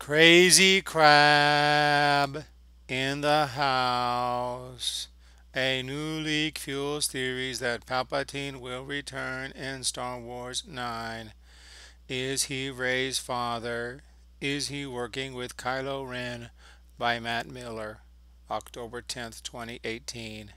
Crazy crab in the house. A new leak fuels theories that Palpatine will return in Star Wars 9. Is he Rey's father? Is he working with Kylo Ren? By Matt Miller, October 10th, 2018.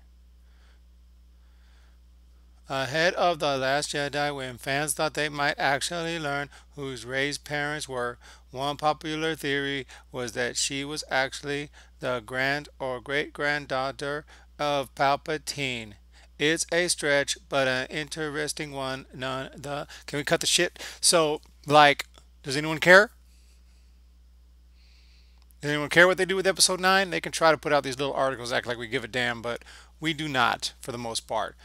Ahead of The Last Jedi, when fans thought they might actually learn who Rey's parents were, one popular theory was that she was actually the grand or great granddaughter of Palpatine. It's a stretch, but an interesting one. None the. Can we cut the shit? So, like, does anyone care? Does anyone care what they do with Episode 9? They can try to put out these little articles, act like we give a damn, but we do not, for the most part.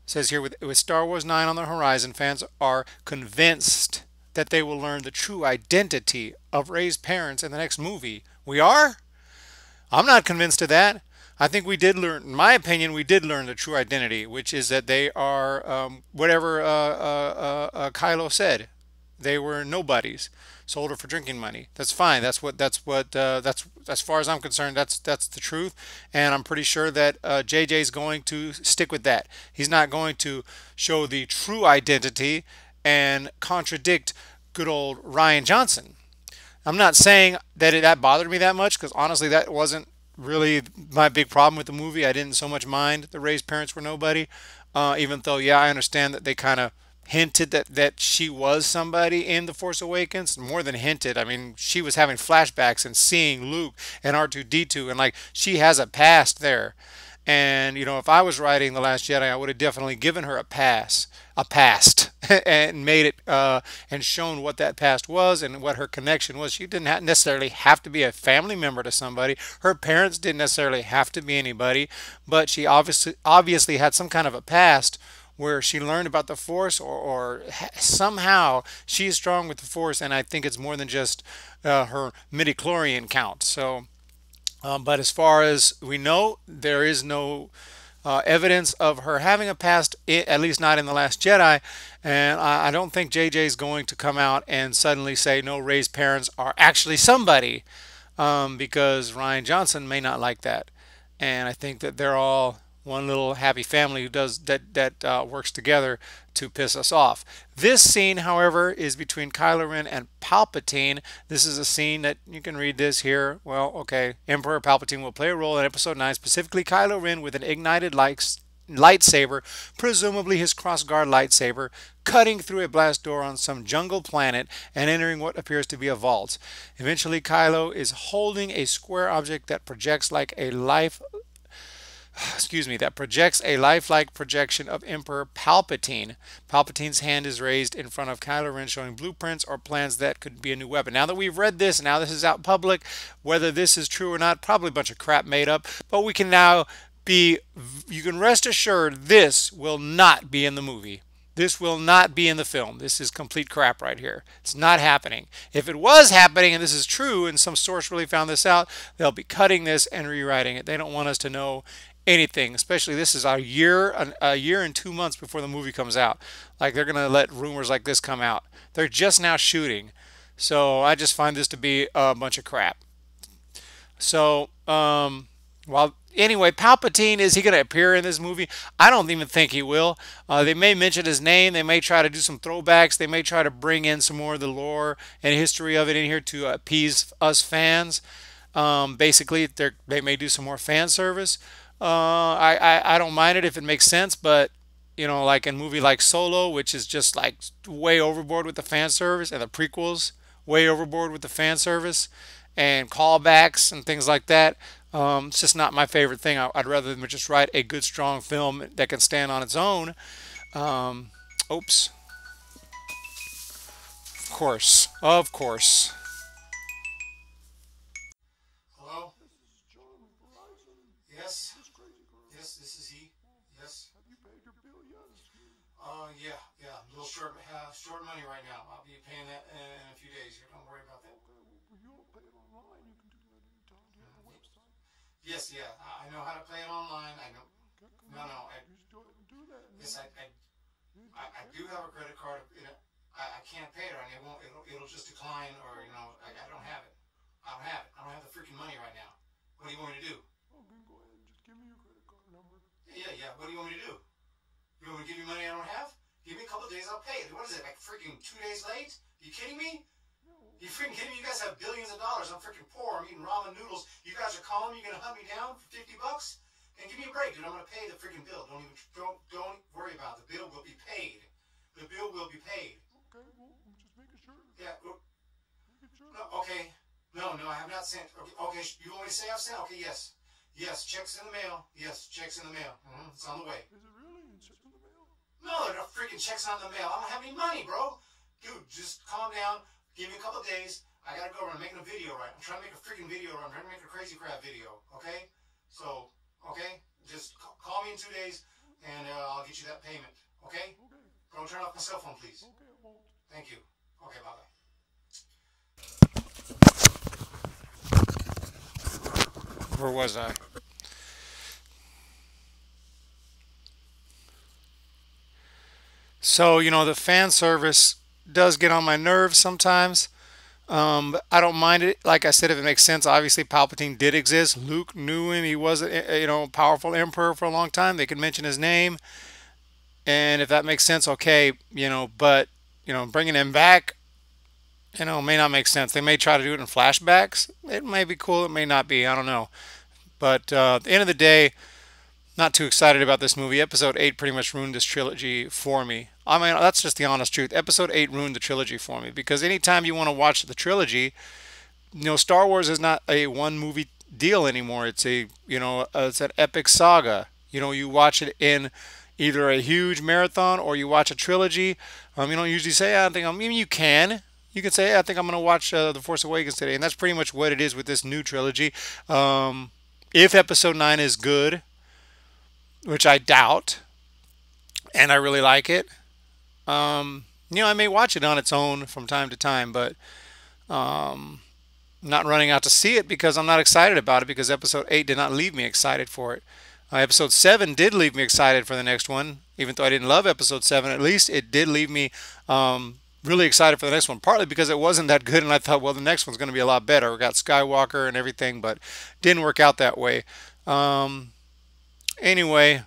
It says here with Star Wars 9 on the horizon, fans are convinced that they will learn the true identity of Rey's parents in the next movie. We are? I'm not convinced of that. I think we did learn, in my opinion, we did learn the true identity, which is that they are whatever Kylo said. They were nobodies. Sold her for drinking money. That's fine. That's as far as I'm concerned. That's the truth, and I'm pretty sure that JJ is going to stick with that. He's not going to show the true identity and contradict good old Ryan Johnson. I'm not saying that that bothered me that much because honestly, that wasn't really my big problem with the movie. I didn't so much mind that Ray's parents were nobody, even though yeah, I understand that they kind of hinted that she was somebody in The Force Awakens. More than hinted, I mean, she was having flashbacks and seeing Luke and R2D2, and like she has a past there. And you know, if I was writing The Last Jedi, I would have definitely given her a past, and made it and shown what that past was and what her connection was. She didn't necessarily have to be a family member to somebody. Her parents didn't necessarily have to be anybody, but she obviously had some kind of a past where she learned about the Force, or somehow she's strong with the Force, and I think it's more than just her midichlorian count. So. But as far as we know, there is no evidence of her having a past, at least not in The Last Jedi. And I don't think JJ is going to come out and suddenly say, no, Rey's parents are actually somebody, because Ryan Johnson may not like that. And I think that they're all one little happy family who does that works together to piss us off. This scene, however, is between Kylo Ren and Palpatine. This is a scene that you can read this here. Well, okay. Emperor Palpatine will play a role in Episode 9, specifically Kylo Ren with an ignited lightsaber, presumably his crossguard lightsaber, cutting through a blast door on some jungle planet and entering what appears to be a vault. Eventually, Kylo is holding a square object that projects like a life that projects a lifelike projection of Emperor Palpatine. Palpatine's hand is raised in front of Kylo Ren, showing blueprints or plans that could be a new weapon. Now that we've read this, now this is out public, whether this is true or not, probably a bunch of crap made up, but we can now you can rest assured this will not be in the movie. This will not be in the film. This is complete crap right here. It's not happening. If it was happening and this is true and some source really found this out, they'll be cutting this and rewriting it. They don't want us to know anything, especially this is a year and 2 months before the movie comes out. Like they're going to let rumors like this come out. They're just now shooting. So I just find this to be a bunch of crap. So, well, anyway, Palpatine, is he going to appear in this movie? I don't even think he will. They may mention his name. They may try to do some throwbacks. They may try to bring in some more of the lore and history of it in here to appease us fans. Basically, they may do some more fan service. I don't mind it if it makes sense, but you know, like in a movie like Solo, which is just like way overboard with the fan service, and the prequels way overboard with the fan service and callbacks and things like that. It's just not my favorite thing. I'd rather them just write a good, strong film that can stand on its own. Oops. Of course. Of course. Hello? Yes. Yes, this is he. Yes. Yeah, yeah. A little short money right now. I'll be paying that in a few days. Don't worry about that. Yes, yeah. I know how to play it online. I know. No, no. Yes, I do have a credit card. I can't pay it on it. It'll just decline, or I don't have it. I don't have it. I don't have the freaking money right now. What do you want me to do? Okay, go ahead and just give me your credit card number. Yeah. What do you want me to do? You want me to give you money I don't have? Give me a couple of days, I'll pay it. What is it, like freaking 2 days late? Are you kidding me? No. You freaking kidding me? You guys have billions of dollars. I'm freaking poor. I'm eating ramen noodles. You guys are calling me. You're gonna hunt me down for $50? And give me a break, dude. I'm gonna pay the freaking bill. Don't worry about it. The bill will be paid. The bill will be paid. Okay, well, I'm just making sure. Yeah. Making sure. No, okay. No, I have not sent. Okay. You want me to say I've sent? Okay, yes. Yes, checks in the mail. Yes, checks in the mail. It's on the way. Is it really? Checks in the mail? No, there are no freaking checks on the mail. I don't have any money, bro. Dude, just calm down. Give me a couple of days. I gotta go. I'm making a video, right? I'm trying to make a freaking video. I'm trying to make a crazy crab video. Okay? So, okay? Just call me in 2 days, and I'll get you that payment. Okay? Okay. Don't turn off my cell phone, please. Okay, I won't. Thank you. Okay, bye-bye. Where was I? So, the fan service does get on my nerves sometimes. But I don't mind it. Like I said, if it makes sense, obviously Palpatine did exist. Luke knew him. He was a powerful emperor for a long time. They could mention his name, and if that makes sense, okay. But bringing him back, may not make sense. They may try to do it in flashbacks. It may be cool. It may not be. I don't know. But at the end of the day, not too excited about this movie. Episode 8 pretty much ruined this trilogy for me. I mean, that's just the honest truth. Episode 8 ruined the trilogy for me because anytime you want to watch the trilogy, Star Wars is not a one movie deal anymore. It's it's an epic saga. You watch it in either a huge marathon or you watch a trilogy. You don't usually say, I think I'm, I mean, you can. You can say, I think I'm going to watch The Force Awakens today. And that's pretty much what it is with this new trilogy. If episode 9 is good, which I doubt, and I really like it. I may watch it on its own from time to time, but not running out to see it because I'm not excited about it because episode 8 did not leave me excited for it. Episode 7 did leave me excited for the next one, even though I didn't love episode 7. At least it did leave me really excited for the next one, partly because it wasn't that good, and I thought, well, the next one's going to be a lot better. We got Skywalker and everything, but didn't work out that way. Anyway,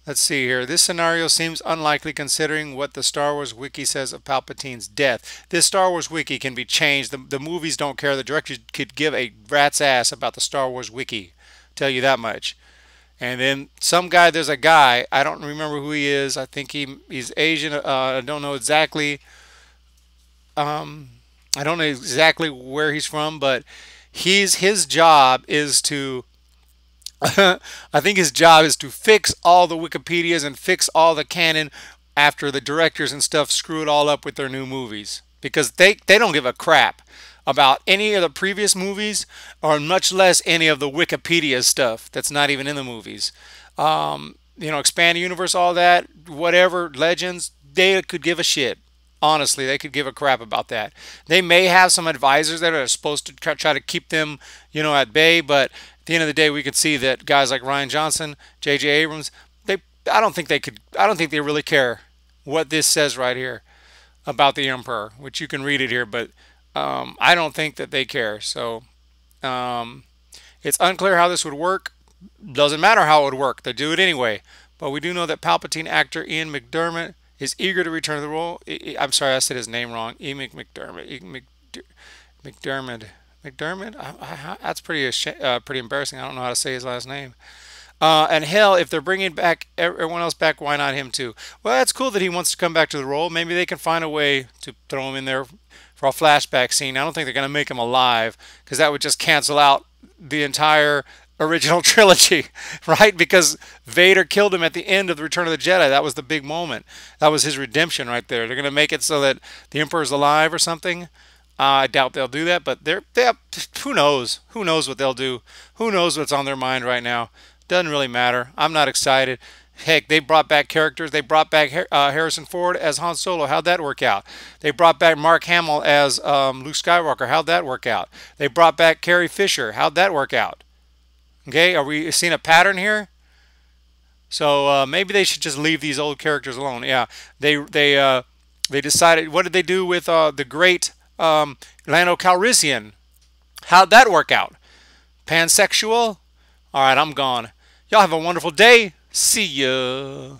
let's see here. This scenario seems unlikely considering what the Star Wars wiki says of Palpatine's death. This Star Wars wiki can be changed. The movies don't care. The directors could give a rat's ass about the Star Wars wiki. Tell you that much. And then there's a guy, I don't remember who he is. I think he's Asian. I don't know exactly. I don't know exactly where he's from, but his job is to I think his job is to fix all the Wikipedias and fix all the canon after the directors and stuff screw it all up with their new movies. Because they don't give a crap about any of the previous movies or much less any of the Wikipedia stuff that's not even in the movies. Expand the universe, all that, whatever, legends, they could give a shit. Honestly, they could give a crap about that. They may have some advisors that are supposed to try to keep them, at bay, but at the end of the day, we could see that guys like Rian Johnson, J.J. Abrams, I don't think they really care what this says right here about the Emperor, which you can read it here, but I don't think that they care. So it's unclear how this would work. Doesn't matter how it would work. They do it anyway. But we do know that Palpatine actor Ian McDermott is eager to return to the role. I'm sorry, I said his name wrong. Ian McDermott. McDermott? That's pretty embarrassing. I don't know how to say his last name. And hell, if they're bringing back everyone else back, why not him too? Well, that's cool that he wants to come back to the role. Maybe they can find a way to throw him in there for a flashback scene. I don't think they're going to make him alive because that would just cancel out the entire original trilogy, right? Because Vader killed him at the end of the Return of the Jedi. That was the big moment. That was his redemption right there. They're going to make it so that the Emperor's alive or something. I doubt they'll do that, but who knows? Who knows what they'll do? Who knows what's on their mind right now? Doesn't really matter. I'm not excited. Heck, they brought back characters. They brought back Harrison Ford as Han Solo. How'd that work out? They brought back Mark Hamill as Luke Skywalker. How'd that work out? They brought back Carrie Fisher. How'd that work out? Okay, are we seeing a pattern here? So maybe they should just leave these old characters alone. Yeah, they decided. What did they do with the great Lando Calrissian? How'd that work out? Pansexual? All right, I'm gone. Y'all have a wonderful day. See ya.